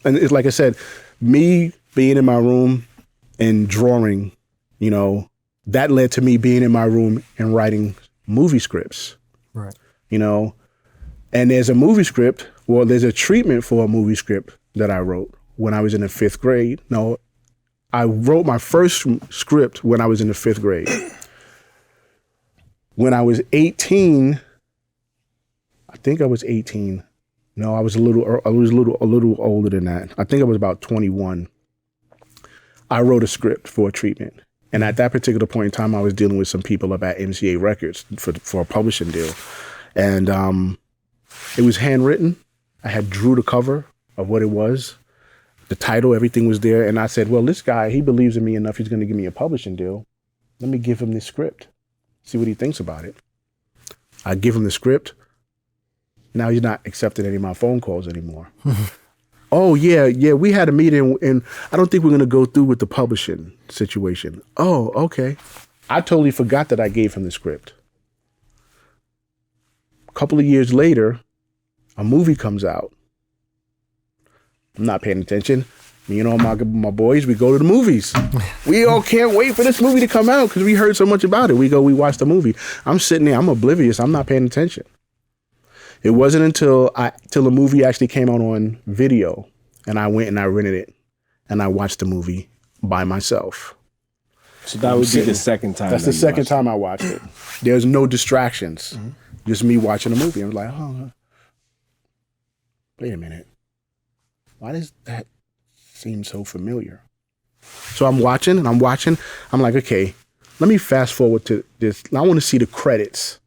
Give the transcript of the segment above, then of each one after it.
And it's like I said, me being in my room and drawing, you know, that led to me being in my room and writing movie scripts. Right. You know, and there's a movie script, well, there's a treatment for a movie script that I wrote when I was in the 5th grade. No, I wrote my first script when I was in the 5th grade. When I was 18, I think I was 18. No, I was a little older than that. I think I was about 21. I wrote a script for a treatment. And at that particular point in time, I was dealing with some people up at MCA Records for a publishing deal. And it was handwritten. I had drew the cover of what it was, the title, everything was there. And I said, well, this guy, he believes in me enough. He's going to give me a publishing deal. Let me give him this script, see what he thinks about it. I give him the script. Now he's not accepting any of my phone calls anymore. Oh, yeah, we had a meeting and I don't think we're going to go through with the publishing situation. Oh, okay. I totally forgot that I gave him the script. A couple of years later, a movie comes out. I'm not paying attention. Me and all my boys, we go to the movies. We all can't wait for this movie to come out because we heard so much about it. We watch the movie. I'm sitting there, I'm oblivious. I'm not paying attention. It wasn't until the movie actually came out on video and I went and I rented it and I watched the movie by myself. So that would be the second time. That's the second time I watched it. There's no distractions. Mm-hmm. Just me watching the movie. I was like, oh, wait a minute. Why does that seem so familiar? So I'm watching. I'm like, okay, let me fast forward to this. I want to see the credits.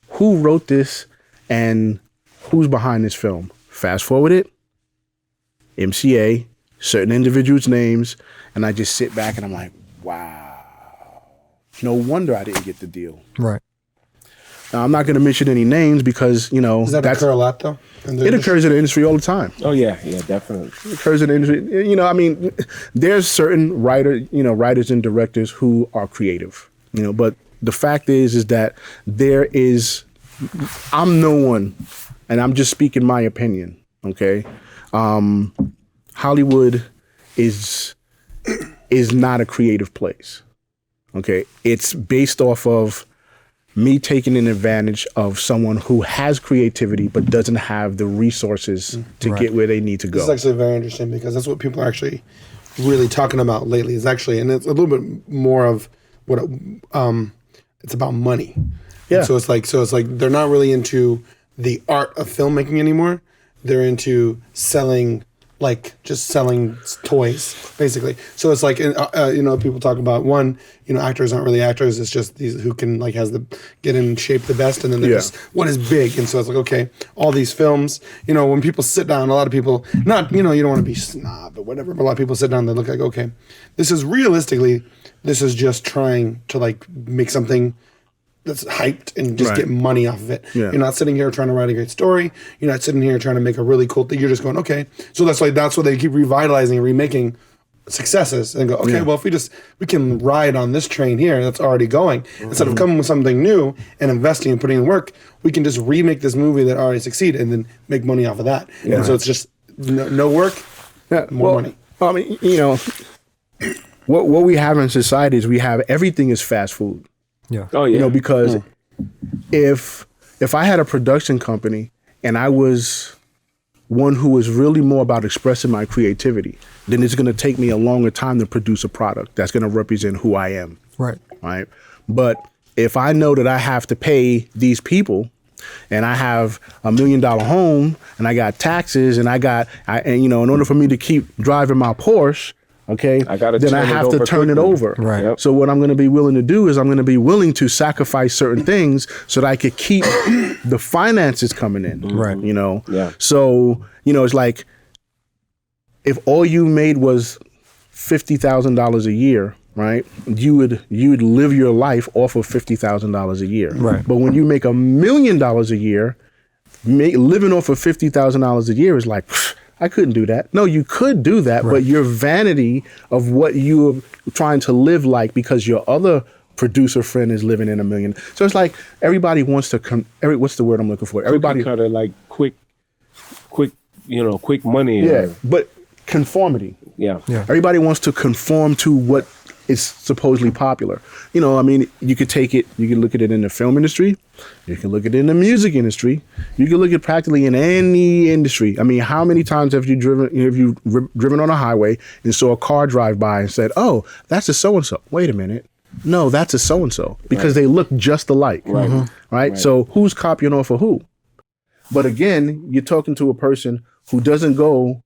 Who wrote this? And who's behind this film? Fast forward it, MCA, certain individuals' names, and I just sit back and I'm like, wow. No wonder I didn't get the deal. Right. Now, I'm not going to mention any names because, you know. Does that occur a lot, though? It occurs in the industry all the time. Oh, yeah, definitely. It occurs in the industry. You know, I mean, there's certain writers and directors who are creative, you know, but the fact is that I'm no one, and I'm just speaking my opinion, okay? Hollywood is not a creative place, okay? It's based off of me taking an advantage of someone who has creativity but doesn't have the resources to get where they need to go. This is actually very interesting because that's what people are actually really talking about lately. Is actually, and it's a little bit more of what it's about money. Yeah. So it's like they're not really into the art of filmmaking anymore. They're into selling toys, basically. So it's like, people talk about actors aren't really actors. It's just these who can get in shape the best, and then they're just what is big. And so it's like, okay, all these films, when people sit down, a lot of people, not, you don't want to be snob or whatever, but a lot of people sit down, they look like, okay, this is just trying to make something that's hyped and just get money off of it. Yeah. You're not sitting here trying to write a great story. You're not sitting here trying to make a really cool thing. You're just going, okay. So that's why they keep revitalizing and remaking successes and go, okay, well, if we can ride on this train here that's already going, instead of coming with something new and investing and putting in work, we can just remake this movie that already succeeded and then make money off of that. Yeah. And so it's just no work, more money. I mean, what we have in society is everything is fast food. Yeah. Oh yeah. Because if I had a production company and I was one who was really more about expressing my creativity, then it's going to take me a longer time to produce a product that's going to represent who I am. Right. Right. But if I know that I have to pay these people and I have $1 million home and I got taxes and in order for me to keep driving my Porsche, okay, then I have to turn it over. Right. Yep. So what I'm going to be willing to do is I'm going to be willing to sacrifice certain things so that I could keep the finances coming in. Right. Yeah. So, it's like if all you made was $50,000 a year, right? You would live your life off of $50,000 a year. Right. But when you make $1 million a year, living off of $50,000 a year is like, I couldn't do that. No, you could do that, but your vanity of what you're trying to live like because your other producer friend is living in $1 million. So it's like everybody wants to what's the word I'm looking for? Everybody kind of like quick quick money. Yeah, but conformity. Yeah. Everybody wants to conform to what is supposedly popular. I mean, you could take it, you can look at it in the film industry, you can look at it in the music industry, you can look at practically in any industry. I mean, how many times have you driven on a highway and saw a car drive by and said, "Oh, that's a so-and-so." Wait a minute. No, that's a so-and-so, because they look just alike. Right. Right? So who's copying off of who? But again, you're talking to a person who doesn't go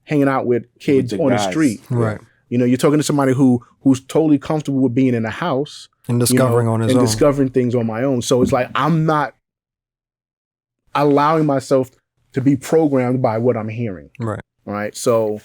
hanging out with kids on the street. Right. You're talking to somebody who's totally comfortable with being in a house and discovering on his and own. discovering things on my own. So it's like I'm not allowing myself to be programmed by what I'm hearing. Right. Right. So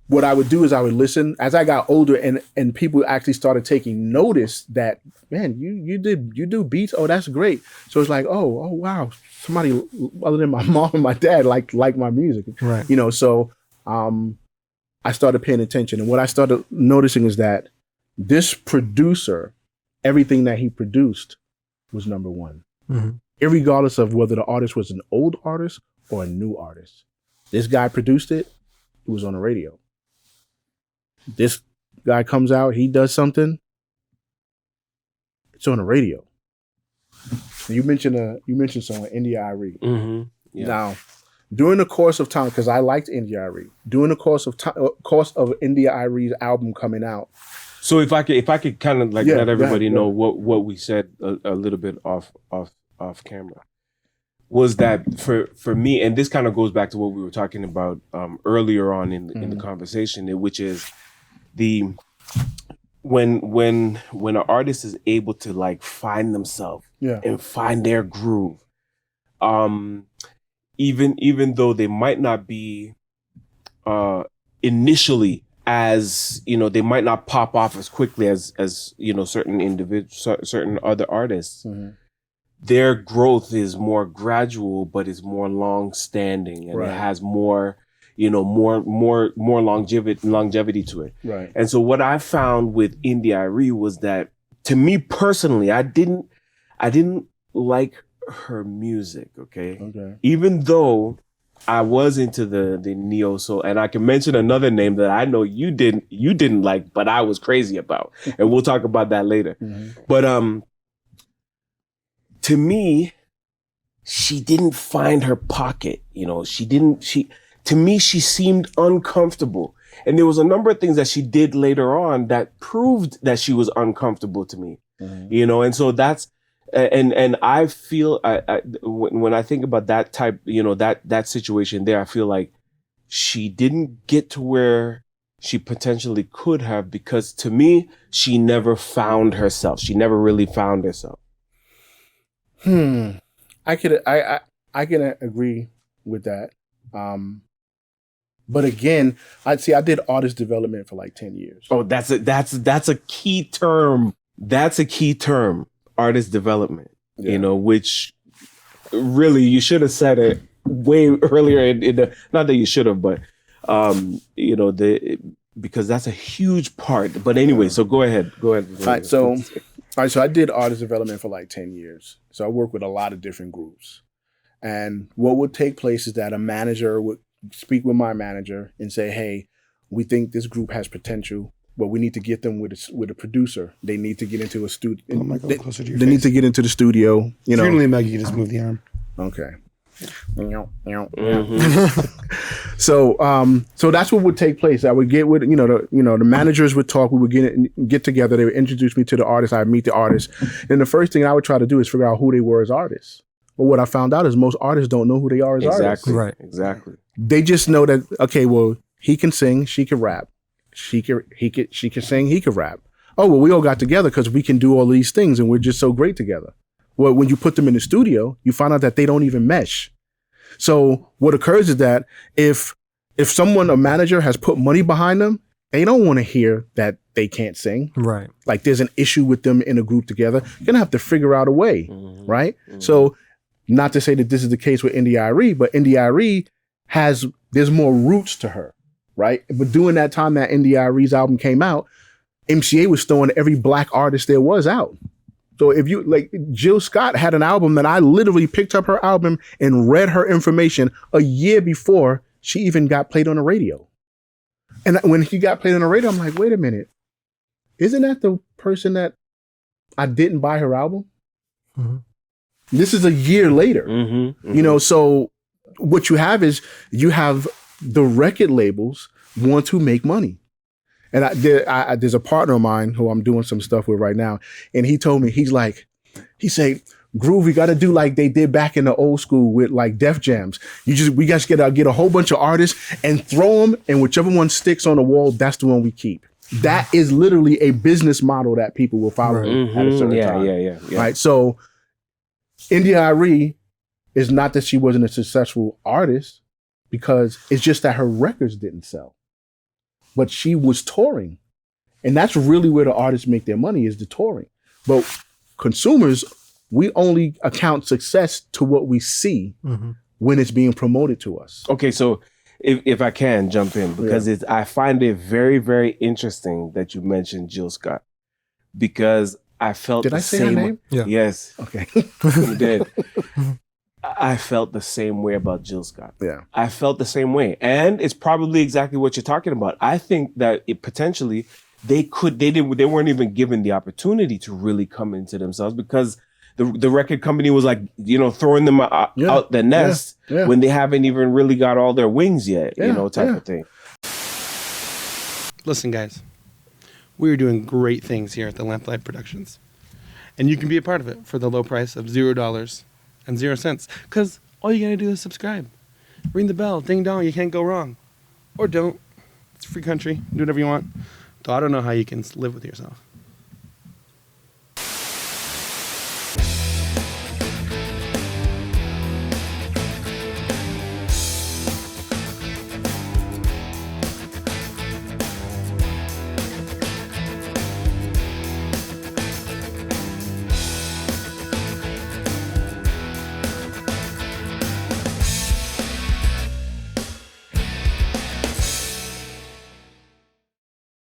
what I would do is I would listen as I got older, and people actually started taking notice that, man, you do beats. Oh, that's great. So it's like, oh wow, somebody other than my mom and my dad like my music. Right. So I started paying attention, and what I started noticing is that this producer, everything that he produced was number one, irregardless of whether the artist was an old artist or a new artist. This guy produced it. It was on the radio. This guy comes out, he does something, it's on the radio. You mentioned someone, India.Arie. Mm-hmm. Yeah. Now, during the course of time, because I liked India.Arie, during the course of India.Arie's album coming out. So if I could kind of let everybody know what we said a little bit off camera, was that for me, and this kind of goes back to what we were talking about earlier on in the conversation, which is when an artist is able to like find themselves and find their groove, even though they might not be initially as they might not pop off as quickly as certain other artists. Their growth is more gradual, but it's more long standing, and it has more more longevity to it. Right. And so what I found with India.Arie was that, to me personally, I didn't like her music. Okay. Even though I was into the neo soul, and I can mention another name that I know you didn't like, but I was crazy about, and we'll talk about that later. But to me, she didn't find her pocket. To me, she seemed uncomfortable. And there was a number of things that she did later on that proved that she was uncomfortable to me. And so that's, and I feel, when I think about that type, that situation there, I feel like she didn't get to where she potentially could have, because to me, she never found herself. She never really found herself. I can agree with that. But again, I did artist development for like 10 years. Oh, that's a key term. That's a key term, artist development. Which really you should have said it way earlier in the, not that you should have, but because that's a huge part. But anyway, so go ahead. All right, so I did artist development for like 10 years. So I worked with a lot of different groups. And what would take place is that a manager would speak with my manager and say, "Hey, we think this group has potential, but we need to get them with a producer. They need to get into a studio. They need to get into the studio. If you're gonna lean back, you can just move the arm. Okay. So that's what would take place. I would get with the managers would talk. We would get together. They would introduce me to the artist. I'd meet the artist, and the first thing I would try to do is figure out who they were as artists. But what I found out is most artists don't know who they are as artists. Right. Exactly. They just know that, okay, well, he can sing, she can rap. She can sing, he can rap. Oh, well, we all got together because we can do all these things and we're just so great together. Well, when you put them in the studio, you find out that they don't even mesh. So what occurs is that if a manager has put money behind them, they don't want to hear that they can't sing. Right. Like there's an issue with them in a group together. You're going to have to figure out a way, right? So not to say that this is the case with India.Arie, but India.Arie there's more roots to her, right? But during that time that India.Arie's album came out, MCA was throwing every black artist there was out. So if you like, Jill Scott had an album that I literally picked up her album and read her information a year before she even got played on the radio. And when he got played on the radio, I'm like, wait a minute. Isn't that the person that I didn't buy her album? Mm-hmm. This is a year later. Mm-hmm, mm-hmm. You know, so what you have is you have the record labels want to make money. And there's a partner of mine who I'm doing some stuff with right now. And he told me, he said, Groove, we got to do like they did back in the old school with like Def Jams. We guys get a whole bunch of artists and throw them, and whichever one sticks on the wall, that's the one we keep. That is literally a business model that people will follow at a certain time. Yeah. Right. So India Arie is not that she wasn't a successful artist, because it's just that her records didn't sell. But she was touring. And that's really where the artists make their money, is the touring. But consumers, we only account success to what we see when it's being promoted to us. Okay, so if I can jump in, because I find it very, very interesting that you mentioned Jill Scott, because I felt Did the I say same her name? Yeah. Yes. Okay. You did. I felt the same way about Jill Scott. Yeah. I felt the same way. And it's probably exactly what you're talking about. I think that it potentially they weren't even given the opportunity to really come into themselves, because the record company was like, you know, throwing them out the nest when they haven't even really got all their wings yet, you know, type of thing. Listen, guys, we're doing great things here at the Lamplight Productions. And you can be a part of it for the low price of $0 and 0 cents. Because all you got to do is subscribe. Ring the bell. Ding dong. You can't go wrong. Or don't. It's a free country. Do whatever you want. Though I don't know how you can live with yourself.